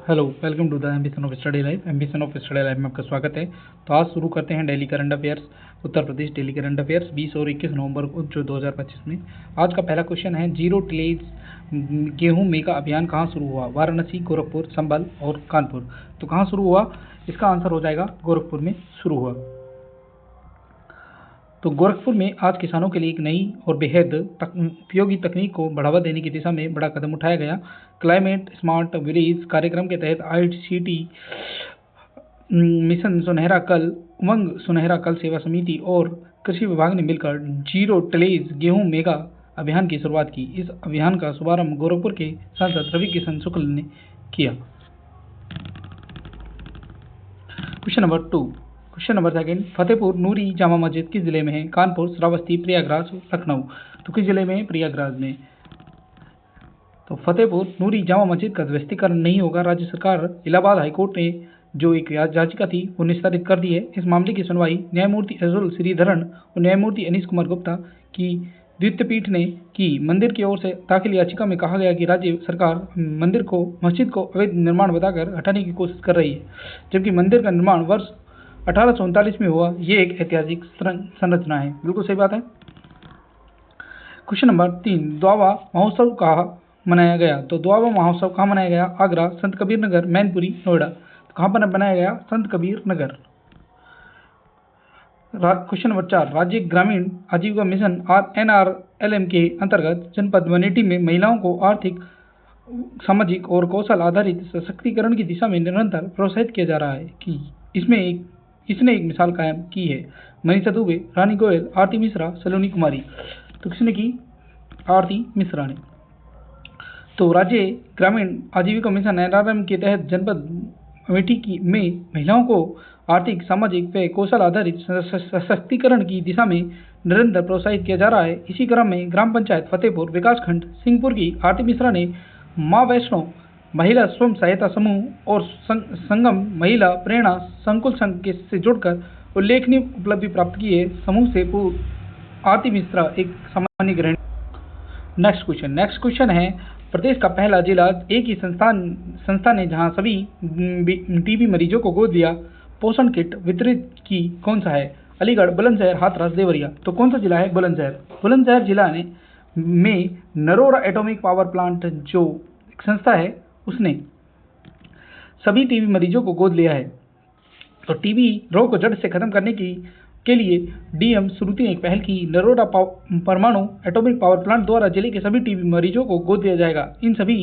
Hello, welcome to the ambition of study life. Ambition of study life में आपका स्वागत है। तो आज शुरू करते हैं daily current affairs, Uttar Pradesh daily current affairs 20 और 21 नवंबर को जो 2025 में। आज का पहला क्वेश्चन है, जीरो टिलेज गेहूं मेगा अभियान कहाँ शुरू हुआ? वाराणसी, गोरखपुर, संभल और कानपुर। तो कहाँ शुरू हुआ? इसका आंसर हो जाएगा गोरखपुर में शुरू हुआ। तो गोरखपुर में आज किसानों के लिए एक नई और बेहद उपयोगी तकनीक को बढ़ावा देने की दिशा में बड़ा कदम उठाया गया। क्लाइमेट स्मार्ट विलेज कार्यक्रम के तहत ICT मिशन सुनहरा कल, उमंग सुनहरा कल सेवा समिति और कृषि विभाग ने मिलकर जीरो टिलेज गेहूं मेगा अभियान की शुरुआत की। इस अभियान का शुभारंभ गोरखपुर के सांसद रवि किशन शुक्ल ने किया। Question number 2। Question number 2, Fatehpur Noori Jama Masjid किस जिले में है? कानपुर, श्रावस्ती, प्रयागराज, लखनऊ। तो किस जिले में? प्रयागराज में। तो फतेहपुर नूरी जामा मस्जिद का ध्वस्तीकरण नहीं होगा। राज्य सरकार इलाहाबाद हाईकोर्ट ने जो एक याचिका थी वो निस्तारित कर दी है। इस मामले की सुनवाई न्यायमूर्ति अजल श्रीधरन और न्यायमूर्ति अनीश कुमार गुप्ता की द्वितीय पीठ ने की। मंदिर की ओर से दाखिल याचिका में कहा गया कि राज्य सरकार मस्जिद को अवैध निर्माण बताकर हटाने की कोशिश कर रही है, जबकि मंदिर का निर्माण वर्ष 1839 में हुआ। ये एक ऐतिहासिक संरचना है। बिल्कुल सही बात है। क्वेश्चन नंबर 3, द्वावा महोत्सव कहाँ मनाया गया? तो द्वावा महोत्सव कहाँ मनाया गया? आगरा, संत कबीर नगर, मैनपुरी, नोएडा। तो कहाँ पर बनाया गया? संत कबीर नगर। क्वेश्चन नंबर 4, राज्य ग्रामीण आजीविका मिशन NRLM के अंतर्गत जनपद वनेटी में महिलाओं को आर्थिक, सामाजिक और कौशल आधारित सशक्तिकरण की दिशा में निरंतर प्रोत्साहित किया जा रहा है कि इसने एक मिसाल कायम की है। मनीषा दुबे, रानी गोयल, आरती मिश्रा, सलोनी कुमारी। तो किसने की? आरती मिश्रा ने। तो राज्य ग्रामीण आजीविका मिशन NRLM के तहत जनपद अमेठी में महिलाओं को आर्थिक, सामाजिक व कौशल आधारित सशक्तिकरण की दिशा में निरंतर प्रोत्साहित किया जा रहा है। इसी क्रम में ग्राम पंचायत फतेहपुर विकासखंड सिंहपुर की आरती मिश्रा ने माँ वैष्णो महिला स्वयं सहायता समूह और संगम महिला प्रेरणा संकुल संघ से जुड़कर उल्लेखनीय उपलब्धि प्राप्त की है। समूह से पूर्व आरती मिश्रा एक सामान्य गृहिणी। नेक्स्ट क्वेश्चन है, प्रदेश का पहला जिला एक ही संस्था ने जहां सभी TB मरीजों को गोद लिया पोषण किट वितरित की, कौन सा है? अलीगढ़, बुलंदशहर, हाथरस, देवरिया। तो कौन सा जिला है? बुलंदशहर। बुलंदशहर जिला में नरोरा एटॉमिक पावर प्लांट जो एक संस्था है उसने सभी TB मरीजों को गोद लिया है। तो TB रोग को जड़ से खत्म करने के लिए DM श्रुति ने एक पहल की। नरोरा परमाणु एटॉमिक पावर प्लांट द्वारा जिले के सभी TB मरीजों को गोद दिया जाएगा। इन सभी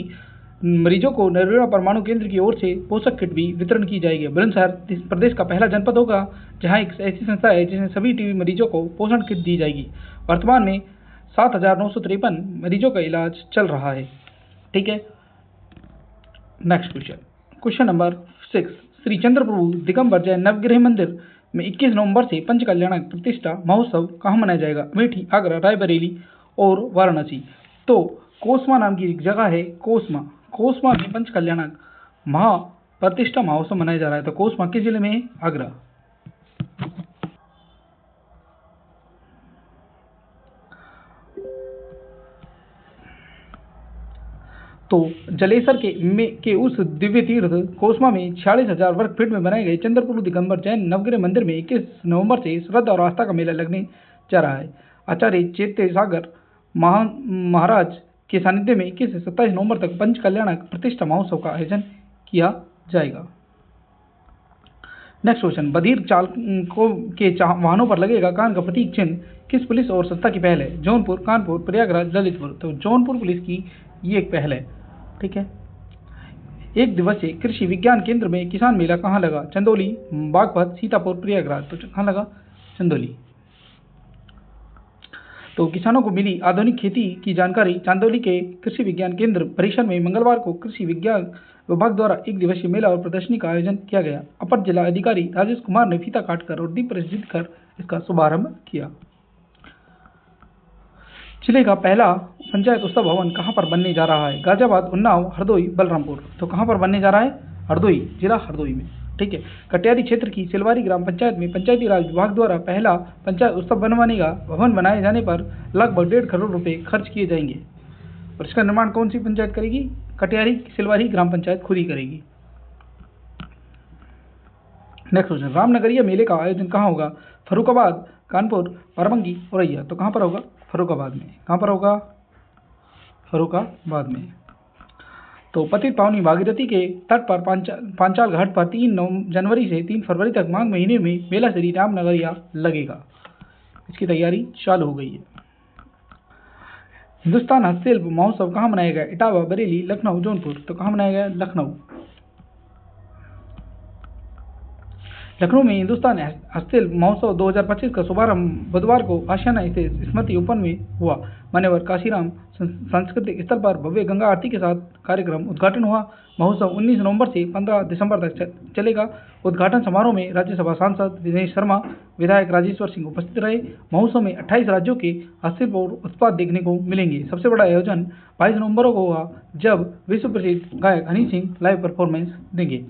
मरीजों को नरोरा परमाणु केंद्र की ओर से पोषक किट भी वितरण की जाएगी। बुलंदशहर प्रदेश का पहला जनपद होगा जहां एक ऐसी संस्था है जिसमें सभी TB मरीजों को पोषण किट दी जाएगी। वर्तमान में 7,953 मरीजों का इलाज चल रहा है। ठीक है। Next question number 6, Shri Chandraprabhu Digambar Jain नवग्रह मंदिर में 21 नवंबर से पंच कल्याणक प्रतिष्ठा महोत्सव कहाँ मनाया जाएगा? अमेठी, आगरा, रायबरेली और वाराणसी। तो कोसमा नाम की एक जगह है, कोसमा में पंच कल्याणक प्रतिष्ठा महोत्सव मनाया जा रहा है। तो कोसमा किस जिले में है? आगरा। तो जलेसर के उस दिव्य तीर्थ कोसमा में 46,000 वर्ग फीट में बनाए गए चंद्रप्रभु दिगंबर जैन नवग्रह मंदिर में 21 नवंबर से श्रद्धा और आस्था का मेला लगने जा रहा है। आचार्य चैत्य सागर महाराज के सानिध्य में 21 से 27 नवंबर तक पंच कल्याणक प्रतिष्ठा महोत्सव का आयोजन किया जाएगा। नेक्स्ट क्वेश्चन, बधिर चालकों के वाहनों पर लगेगा कान का प्रतीक चिन्ह किस पुलिस और संस्था की पहल है? जौनपुर, कानपुर, प्रयागराज, ललितपुर। तो जौनपुर पुलिस की ये एक पहल है। ठीक है। एक दिवसीय कृषि विज्ञान केंद्र में किसान मेला कहाँ लगा? चंदौली, बागपत, सीतापुर, प्रयागराज। तो कहाँ लगा? चंदौली। तो किसानों को मिली आधुनिक खेती की जानकारी चांदौली के कृषि विज्ञान केंद्र परिसर में मंगलवार को कृषि विज्ञान विभाग द्वारा एक दिवसीय मेला और प्रदर्शनी का आयोजन किया गया। अपर जिला अधिकारी राजेश कुमार ने फीता काटकर और दीप प्रज्वलित कर इसका शुभारंभ किया। जिले का पहला पंचायत उत्सव भवन कहाँ पर बनने जा रहा है? गाजियाबाद, उन्नाव, हरदोई, बलरामपुर। तो कहाँ पर बनने जा रहा है? हरदोई, जिला हरदोई में। ठीक है। कटियारी क्षेत्र की सिलवारी ग्राम पंचायत में पंचायती राज विभाग द्वारा पहला पंचायत उत्सव बनवाने का भवन बनाए जाने पर लगभग 1.5 करोड़ रुपए खर्च किए जाएंगे। और इसका निर्माण कौन सी पंचायत करेगी? कटियारी सिलवारी ग्राम पंचायत खुद ही करेगी। नेक्स्ट क्वेश्चन, रामनगरिया मेले का आयोजन कहाँ होगा? फर्रुखाबाद, कानपुर, बाराबंकी, औरैया। तो कहाँ पर होगा? फर्रुखाबाद में। कहाँ पर होगा? फर्रुखाबाद में। तो पतित पावनी भागीरथी के तट पर पांचाल घाट पर 3 जनवरी से 3 फरवरी तक माघ महीने में मेला श्री रामनगरिया लगेगा। इसकी तैयारी चालू हो गई है। हिंदुस्तान हस्तशिल्प महोत्सव कहाँ मनाया गया? इटावा, बरेली, लखनऊ, जौनपुर। तो कहाँ मनाया गया? लखनऊ। लखनऊ में हिंदुस्तान हस्तशिल्प महोत्सव 2025 का शुभारंभ बुधवार को आशियाना स्थित स्मृति उपवन में हुआ। मान्यवर काशीराम सांस्कृतिक स्थल पर भव्य गंगा आरती के साथ कार्यक्रम उद्घाटन हुआ। महोत्सव 19 नवंबर से 15 दिसंबर तक चलेगा। उद्घाटन समारोह में राज्यसभा सांसद दिनेश शर्मा, विधायक राजेश्वर सिंह उपस्थित रहे। महोत्सव में 28 राज्यों के हस्तशिल्प और उत्पाद देखने को मिलेंगे। सबसे बड़ा आयोजन 22 नवंबर को हुआ, जब विश्व प्रसिद्ध गायक हनी सिंह लाइव परफॉर्मेंस देंगे।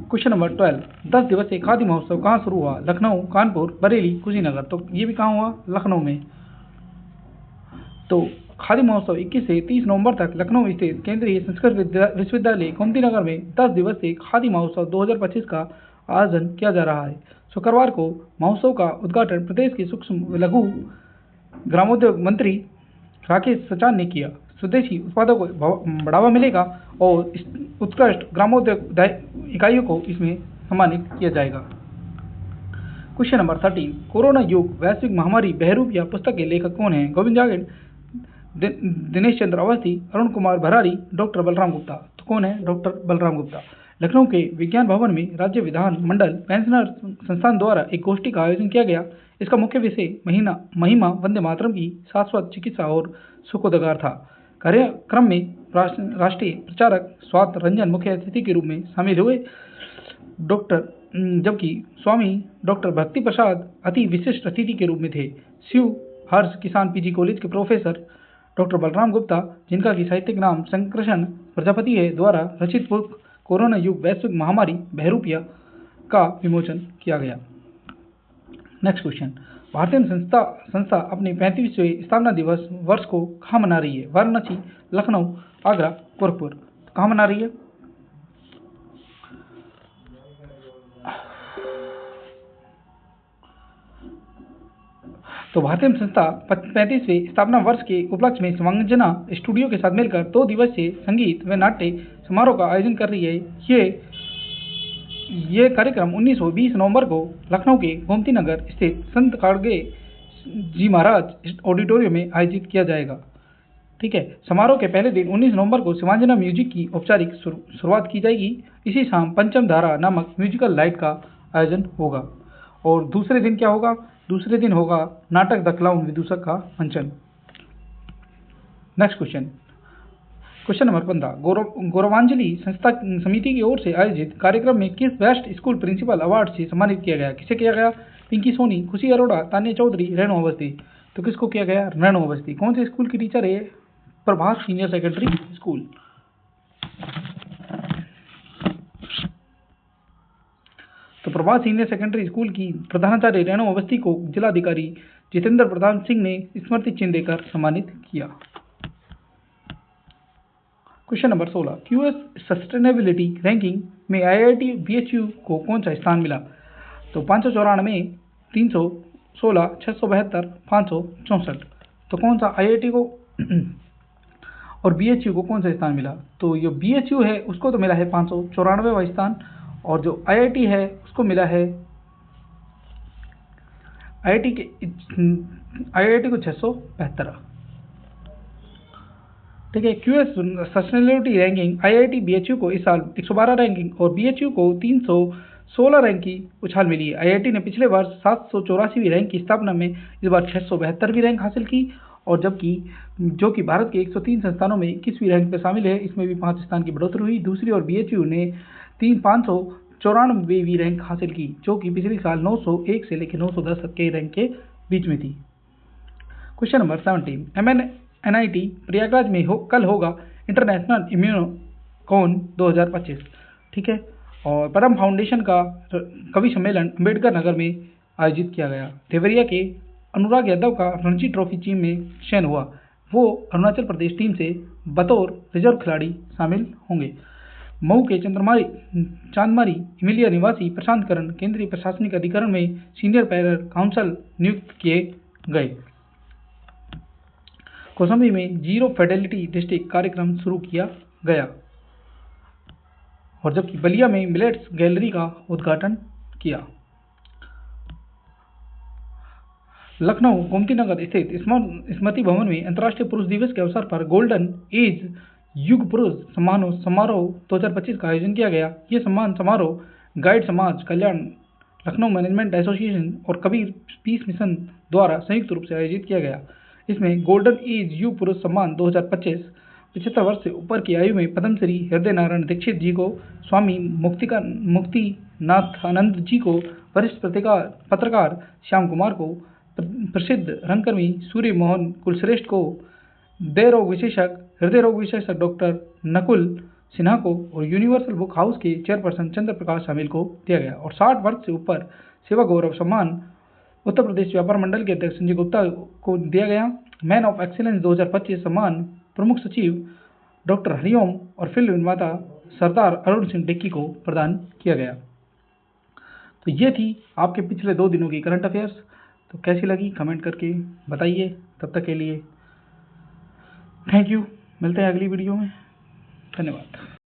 क्वेश्चन नंबर 12, 10 दिवसीय खादी महोत्सव कहाँ शुरू हुआ? लखनऊ, कानपुर, बरेली, कुशीनगर। तो ये भी कहाँ हुआ? लखनऊ में। तो खादी महोत्सव 21 से 30 नवंबर तक लखनऊ स्थित केंद्रीय संस्कृत विश्वविद्यालय गोमती नगर में 10 दिवसीय खादी महोत्सव 2025 का आयोजन किया जा रहा है। शुक्रवार को महोत्सव का उद्घाटन प्रदेश के सूक्ष्म लघु ग्रामोद्योग मंत्री राकेश सचान ने किया। स्वदेशी उत्पादों को बढ़ावा मिलेगा और उत्कृष्ट ग्रामोद्योग इकाइयों को इसमें सम्मानित किया जाएगा। क्वेश्चन नंबर 13, कोरोना युग वैश्विक महामारी बहरूपिया पुस्तक के लेखक कौन हैं? गोविंद जागेड़, दिनेश चंद्र अवस्थी, अरुण कुमार भरारी, डॉक्टर बलराम गुप्ता। तो कौन है? डॉक्टर बलराम गुप्ता। लखनऊ के विज्ञान भवन में राज्य विधान मंडल पेंशनर संस्थान द्वारा एक गोष्ठी का आयोजन किया गया। इसका मुख्य विषय महिमा वंदे मातरम की शाश्वत चिकित्सा और सुखोद्गार था। कार्यक्रम में राष्ट्रीय प्रचारक स्वाति रंजन मुख्य अतिथि के रूप में शामिल हुए, जबकि स्वामी डॉक्टर भक्ति प्रसाद अति विशिष्ट अतिथि के रूप में थे। शिव हर्ष किसान पीजी कॉलेज के प्रोफेसर डॉक्टर बलराम गुप्ता, जिनका की साहित्यिक नाम शंकरशन प्रजापति है, द्वारा रचित बुक कोरोना युग वैश्विक महामारी बहरूपिया का विमोचन किया गया। नेक्स्ट क्वेश्चन, भारतीय संस्था अपने 35वें स्थापना दिवस वर्ष को कहाँ मना रही है? वाराणसी, लखनऊ, आगरा, गोरखपुर। कहाँ मना रही है? तो भारतीय संस्था 35वें स्थापना वर्ष के उपलक्ष्य में शिवांजना स्टूडियो के साथ मिलकर 2 दिवसीय संगीत व नाट्य समारोह का आयोजन कर रही है। ये कार्यक्रम 19 और 20 नवंबर को लखनऊ के गोमती नगर स्थित संत खाड़गे जी महाराज ऑडिटोरियम में आयोजित किया जाएगा। ठीक है। समारोह के पहले दिन 19 नवंबर को शिवांजना म्यूजिक की औपचारिक शुरुआत की जाएगी। इसी शाम पंचम धारा नामक म्यूजिकल लाइट का आयोजन होगा। और दूसरे दिन क्या होगा? दूसरे दिन होगा नाटक द क्लाउन विदूषक का मंचन। नेक्स्ट क्वेश्चन नंबर 15, गौरवांजलि संस्था समिति की ओर से आयोजित कार्यक्रम में किस बेस्ट स्कूल प्रिंसिपल अवार्ड से सम्मानित किया गया? किसे किया गया? पिंकी सोनी, खुशी अरोड़ा, तान्या चौधरी, रेणु अवस्थी। तो किसको किया गया? रेणु अवस्थी। कौन से स्कूल की टीचर है? Prabhas senior secondary school. तो प्रभास सीनियर सेकेंडरी स्कूल की प्रधानाचार्य रेणु अवस्थी को जिलाधिकारी जितेंद्र प्रधान सिंह ने स्मृति चिन्ह देकर सम्मानित किया। Question number 16, QS sustainability ranking में आईआईटी बीएचयू को कौन सा स्थान मिला? तो 594, 316, 672, 564। तो कौन सा आईआईटी को और बीएचयू को कौन सा स्थान मिला? तो जो बीएचयू है उसको तो मिला है 594वां स्थान, और जो आईआईटी है उसको मिला है आईआईटी को 672। ठीक है। QS sustainability ranking IIT BHU को इस साल 112 रैंकिंग और बीएचयू को 316 रैंक की उछाल मिली है। आईआईटी ने पिछले वर्ष 784वीं रैंक की स्थापना में इस बार 672वीं रैंक हासिल की, और जबकि जो कि भारत के 103 संस्थानों में 21वीं रैंक पर शामिल है, इसमें भी 5 स्थान की बढ़ोतरी हुई। दूसरी ओर बीएचयू ने 594वीं रैंक हासिल की, जो कि पिछले साल 901 से लेकर 910 के रैंक के बीच में थी। क्वेश्चन नंबर 17, एनआईटी प्रयागराज में कल होगा इंटरनेशनल इम्यूनोकॉन 2025। ठीक है। और परम फाउंडेशन का कवि सम्मेलन अम्बेडकर नगर में आयोजित किया गया। देवरिया के अनुराग यादव का रणजी ट्रॉफी टीम में चयन हुआ। वो अरुणाचल प्रदेश टीम से बतौर रिजर्व खिलाड़ी शामिल होंगे। मऊ के चांदमारी इमिलिया निवासी प्रशांत करण केंद्रीय प्रशासनिक अधिकरण में सीनियर पैरर काउंसल नियुक्त किए गए। कौशाम्बी में जीरो फेडेलिटी डिस्ट्रिक्ट कार्यक्रम शुरू किया गया और जबकि बलिया में मिलेट्स गैलरी का उद्घाटन किया। लखनऊ गोमती नगर स्थित स्मृति भवन में अंतर्राष्ट्रीय पुरुष दिवस के अवसर पर गोल्डन एज युग पुरुष समारोह 2025 का आयोजन किया गया। ये सम्मान समारोह गाइड समाज कल्याण, लखनऊ मैनेजमेंट एसोसिएशन और कबीर पीस मिशन द्वारा संयुक्त रूप से आयोजित किया गया। इसमें गोल्डन एज युग पुरुष सम्मान 2025 75 वर्ष से ऊपर की आयु में पद्मश्री हृदय नारायण दीक्षित जी को, स्वामी मुक्तिनाथानंद जी को, वरिष्ठ पत्रकार श्याम कुमार को, प्रसिद्ध रंगकर्मी सूर्य मोहन कुलश्रेष्ठ को, हृदय रोग विशेषज्ञ डॉक्टर नकुल सिन्हा को और यूनिवर्सल बुक हाउस के चेयरपर्सन चंद्र प्रकाश शामिल को दिया गया। और 60 वर्ष से ऊपर सेवा गौरव सम्मान उत्तर प्रदेश व्यापार मंडल के अध्यक्ष संजय गुप्ता को दिया गया। मैन ऑफ एक्सीलेंस 2025 सम्मान प्रमुख सचिव डॉक्टर हरिओम और फिल्म निर्माता सरदार अरुण सिंह डिक्की को प्रदान किया गया। तो ये थी आपके पिछले 2 दिनों की करंट अफेयर्स। तो कैसी लगी कमेंट करके बताइए। तब तक के लिए थैंक यू। मिलते हैं अगली वीडियो में। धन्यवाद।